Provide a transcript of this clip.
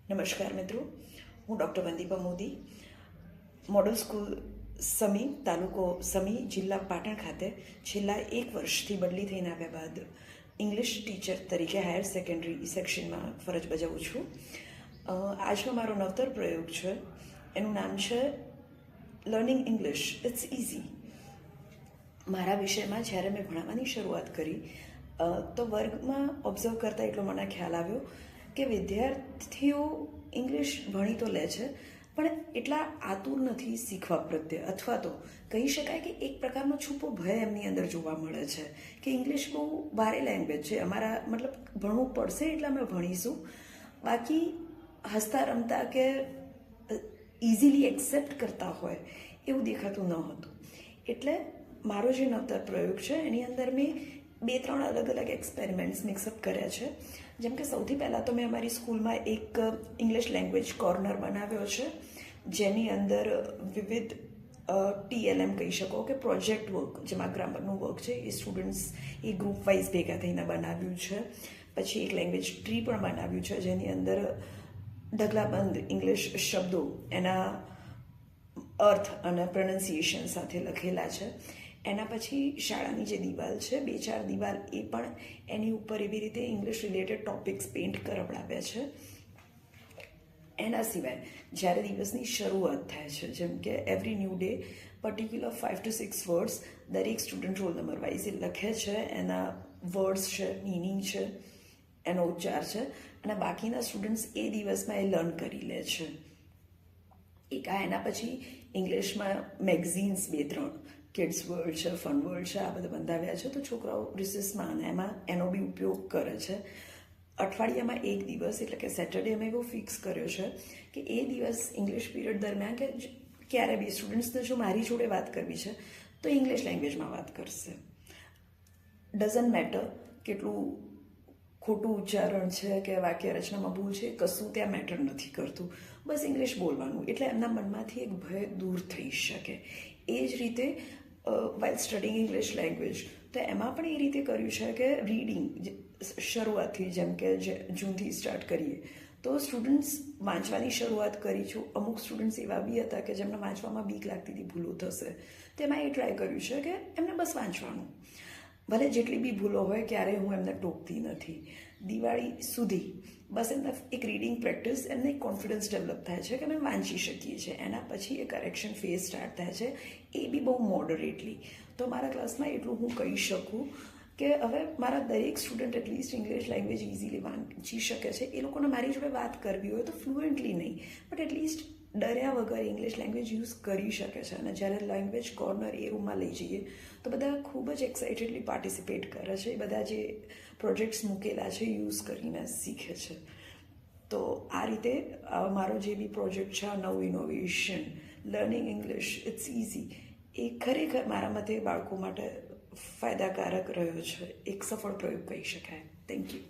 નમસ્કાર મિત્રો, હું ડૉક્ટર વંદીપા મોદી મોડલ સ્કૂલ સમી, તાલુકો સમી, જિલ્લા પાટણ ખાતે છેલ્લા 1 વર્ષથી બદલી થઈને આવ્યા બાદ ઇંગ્લિશ ટીચર તરીકે હાયર સેકન્ડરી સેક્શનમાં ફરજ બજાવું છું. આજનો મારો નવતર પ્રયોગ છે, એનું નામ છે લર્નિંગ ઇંગ્લિશ ઇટ્સ ઇઝી. મારા વિષયમાં જ્યારે મેં ભણાવવાની શરૂઆત કરી તો વર્ગમાં ઓબ્ઝર્વ કરતાં એટલો મને ખ્યાલ આવ્યો કે વિદ્યાર્થીઓ ઇંગ્લિશ ભણી તો લે છે પણ એટલા આતુર નથી શીખવા પ્રત્યે, અથવા તો કહી શકાય કે એક પ્રકારનો છુપો ભય એમની અંદર જોવા મળે છે કે ઇંગ્લિશ બહુ ભારે લેંગ્વેજ છે, અમારા મતલબ ભણવું પડશે એટલે અમે ભણીશું, બાકી હસતા રમતા કે ઇઝીલી એક્સેપ્ટ કરતા હોય એવું દેખાતું ન હતું. એટલે મારો જે નવતર પ્રયોગ છે એની અંદર મેં 2-3 અલગ અલગ એક્સપેરિમેન્ટ્સ મિક્સઅપ કર્યા છે. જેમ કે સૌથી પહેલાં તો મેં અમારી સ્કૂલમાં એક ઇંગ્લિશ લેંગ્વેજ કોર્નર બનાવ્યો છે, જેની અંદર વિવિધ TLM કહી શકો કે પ્રોજેક્ટ વર્ક, જેમાં ગ્રામરનું વર્ક છે એ સ્ટુડન્ટ્સ એ ગ્રુપ વાઇઝ ભેગા થઈને બનાવ્યું છે. પછી એક લેંગ્વેજ ટ્રી પણ બનાવ્યું છે, જેની અંદર ઢગલાબંધ ઇંગ્લિશ શબ્દો એના અર્થ અને પ્રોનન્સિએશન સાથે લખેલા છે. એના પછી શાળાની જે દિવાલ છે, 2-4 દિવાલ, એ પણ એની ઉપર એવી રીતે ઇંગ્લિશ રિલેટેડ ટોપિક્સ પેઇન્ટ કરાવડાવ્યા છે. એના સિવાય જ્યારે દિવસની શરૂઆત થાય છે, જેમ કે every new day particular 5 to 6 words દરેક સ્ટુડન્ટ રોલ નંબર વાઇઝ લખે છે. એના વર્ડ્સ છે, મિનિંગ છે, એનો ઉચ્ચાર છે, અને બાકીના સ્ટુડન્ટ્સ એ દિવસમાં એ લર્ન કરી લે છે. એના પછી ઇંગ્લિશમાં મેગઝીન્સ 2-3 કિડ્સ વર્લ્ડ છે, ફન વર્લ્ડ છે, આ બધા બંધાવ્યા છે, તો છોકરાઓ રિસેસમાં અને એમાં એનો બી ઉપયોગ કરે છે. અઠવાડિયામાં 1 દિવસ એટલે કે સેટરડે અમે એવો ફિક્સ કર્યો છે કે એ દિવસ ઇંગ્લિશ પીરિયડ દરમિયાન કે ક્યારે બી સ્ટુડન્ટ્સને જો મારી જોડે વાત કરવી છે તો ઇંગ્લિશ લેંગ્વેજમાં વાત કરશે. ડઝન્ટ મેટર કેટલું ખોટું ઉચ્ચારણ છે કે વાક્ય રચનામાં ભૂલ છે, કશું ત્યાં મેટર નથી કરતું, બસ ઇંગ્લિશ બોલવાનું, એટલે એમના મનમાંથી એક ભય દૂર થઈ શકે. એ જ રીતે વાઇલ સ્ટડીંગ ઇંગ્લિશ લેંગ્વેજ, તો એમાં પણ એ રીતે કર્યું છે કે રીડિંગ શરૂઆતથી, જેમ કે જૂનથી સ્ટાર્ટ કરીએ તો સ્ટુડન્ટ્સ વાંચવાની શરૂઆત કરી છું. અમુક સ્ટુડન્ટ્સ એવા બી હતા કે જેમને વાંચવામાં બીક લાગતી હતી, ભૂલો થશે, તેમાં એ ટ્રાય કર્યું છે કે એમને બસ વાંચવાનું, ભલે જેટલી બી ભૂલો હોય ક્યારેય હું એમને ટોકતી નથી. દિવાળી સુધી બસ એમને એક રીડિંગ પ્રેક્ટિસ, એમને એક કોન્ફિડન્સ ડેવલપ થાય છે કે અમે વાંચી શકીએ છીએ. એના પછી એ કરેક્શન ફેઝ સ્ટાર્ટ થાય છે, એ બી બહુ મોડરેટલી. તો મારા ક્લાસમાં એટલું હું કહી શકું કે હવે મારા દરેક student at least English language easily વાંચી શકે છે. એ લોકોને મારી જોડે વાત કરવી હોય તો ફ્લુએન્ટલી નહીં, બટ એટલીસ્ટ ડર્યા વગર ઇંગ્લિશ લેંગ્વેજ યુઝ કરી શકે છે. અને જ્યારે લેંગ્વેજ કોર્નર એ રૂમમાં લઈ જઈએ તો બધા ખૂબ જ એક્સાઇટેડલી પાર્ટિસિપેટ કરે છે. એ બધા જે પ્રોજેક્ટ્સ મૂકેલા છે યુઝ કરીને શીખે છે. તો આ રીતે મારો જે બી પ્રોજેક્ટ છે, આ નવું innovation learning English it's easy, એ ખરેખર મારા મતે બાળકો માટે ફાયદાકારક રહ્યો છે. એક સફળ પ્રયોગ કહી શકાય. Thank you.